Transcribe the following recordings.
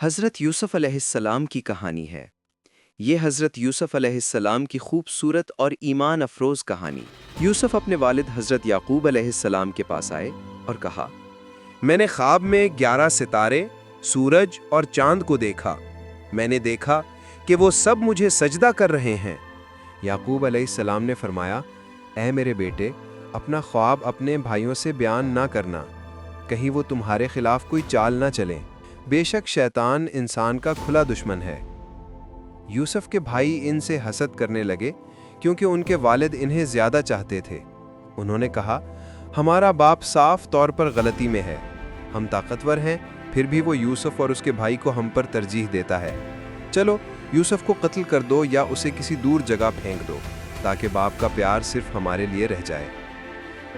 حضرت یوسف علیہ السلام کی کہانی ہے۔ یہ حضرت یوسف علیہ السلام کی خوبصورت اور ایمان افروز کہانی۔ یوسف اپنے والد حضرت یعقوب علیہ السلام کے پاس آئے اور کہا، میں نے خواب میں 11 ستارے، سورج اور چاند کو دیکھا۔ میں نے دیکھا کہ وہ سب مجھے سجدہ کر رہے ہیں۔ یعقوب علیہ السلام نے فرمایا، اے میرے بیٹے، اپنا خواب اپنے بھائیوں سے بیان نہ کرنا، کہیں وہ تمہارے خلاف کوئی چال نہ چلیں۔ بے شک شیطان انسان کا کھلا دشمن ہے۔ یوسف کے بھائی ان سے حسد کرنے لگے کیونکہ ان کے والد انہیں زیادہ چاہتے تھے۔ انہوں نے کہا، ہمارا باپ صاف طور پر غلطی میں ہے، ہم طاقتور ہیں، پھر بھی وہ یوسف اور اس کے بھائی کو ہم پر ترجیح دیتا ہے۔ چلو یوسف کو قتل کر دو یا اسے کسی دور جگہ پھینک دو تاکہ باپ کا پیار صرف ہمارے لیے رہ جائے۔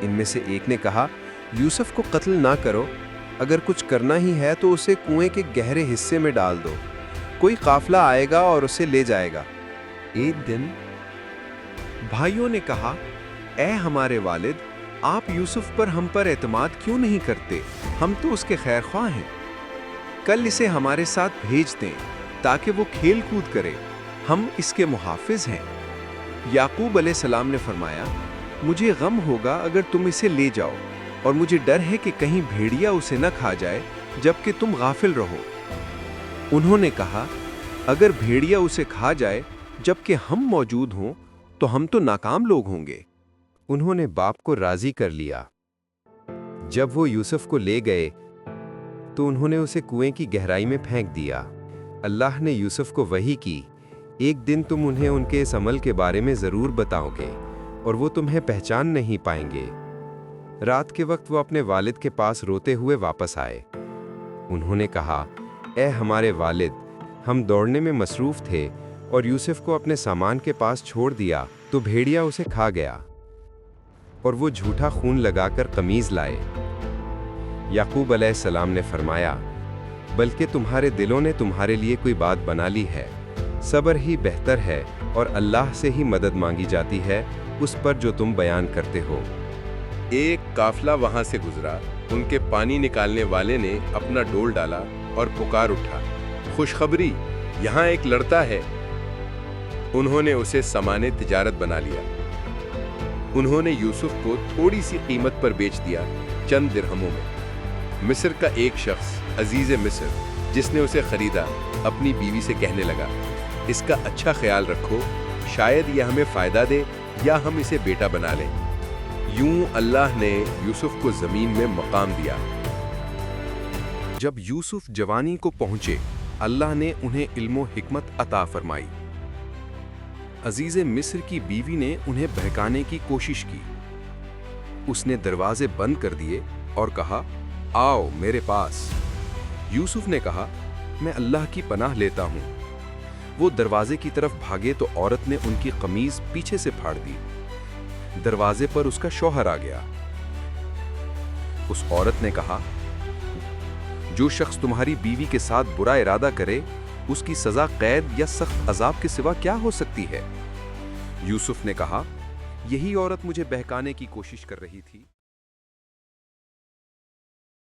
ان میں سے ایک نے کہا، یوسف کو قتل نہ کرو، اگر کچھ کرنا ہی ہے تو اسے کنویں کے گہرے حصے میں ڈال دو، کوئی قافلہ آئے گا اور اسے لے جائے گا۔ ایک دن بھائیوں نے کہا، اے ہمارے والد، آپ یوسف پر ہم پر اعتماد کیوں نہیں کرتے؟ ہم تو اس کے خیر خواہ ہیں، کل اسے ہمارے ساتھ بھیج دیں تاکہ وہ کھیل کود کرے، ہم اس کے محافظ ہیں۔ یعقوب علیہ السلام نے فرمایا، مجھے غم ہوگا اگر تم اسے لے جاؤ، اور مجھے ڈر ہے کہ کہیں بھیڑیا اسے نہ کھا جائے جبکہ تم غافل رہو۔ انہوں نے کہا، اگر بھیڑیا اسے کھا جائے جبکہ ہم موجود ہوں تو ہم تو ناکام لوگ ہوں گے۔ انہوں نے باپ کو راضی کر لیا۔ جب وہ یوسف کو لے گئے تو انہوں نے اسے کنویں کی گہرائی میں پھینک دیا۔ اللہ نے یوسف کو وحی کی، ایک دن تم انہیں ان کے اس عمل کے بارے میں ضرور بتاؤ گے اور وہ تمہیں پہچان نہیں پائیں گے۔ رات کے وقت وہ اپنے والد کے پاس روتے ہوئے واپس آئے۔ انہوں نے کہا، اے ہمارے والد، ہم دوڑنے میں مصروف تھے اور یوسف کو اپنے سامان کے پاس چھوڑ دیا تو بھیڑیا اسے کھا گیا، اور وہ جھوٹا خون لگا کر قمیض لائے۔ یعقوب علیہ السلام نے فرمایا، بلکہ تمہارے دلوں نے تمہارے لیے کوئی بات بنا لی ہے، صبر ہی بہتر ہے اور اللہ سے ہی مدد مانگی جاتی ہے اس پر جو تم بیان کرتے ہو۔ ایک قافلہ وہاں سے گزرا، ان کے پانی نکالنے والے نے اپنا ڈول ڈالا اور پکار اٹھا، خوشخبری، یہاں ایک لڑتا ہے۔ انہوں نے اسے سامان تجارت بنا لیا۔ انہوں نے یوسف کو تھوڑی سی قیمت پر بیچ دیا، چند درہموں میں۔ مصر کا ایک شخص، عزیز مصر، جس نے اسے خریدا، اپنی بیوی سے کہنے لگا، اس کا اچھا خیال رکھو، شاید یہ ہمیں فائدہ دے یا ہم اسے بیٹا بنا لیں۔ یوں اللہ نے یوسف کو زمین میں مقام دیا۔ جب یوسف جوانی کو پہنچے، اللہ نے انہیں علم و حکمت عطا فرمائی۔ عزیز مصر کی بیوی نے انہیں بہکانے کی کوشش کی۔ اس نے دروازے بند کر دیے اور کہا، آؤ میرے پاس۔ یوسف نے کہا، میں اللہ کی پناہ لیتا ہوں۔ وہ دروازے کی طرف بھاگے تو عورت نے ان کی قمیض پیچھے سے پھاڑ دی۔ دروازے پر اس کا شوہر آ گیا۔ اس عورت نے کہا، جو شخص تمہاری بیوی کے ساتھ برا ارادہ کرے، اس کی سزا قید یا سخت عذاب کے سوا کیا ہو سکتی ہے؟ یوسف نے کہا، یہی عورت مجھے بہکانے کی کوشش کر رہی تھی۔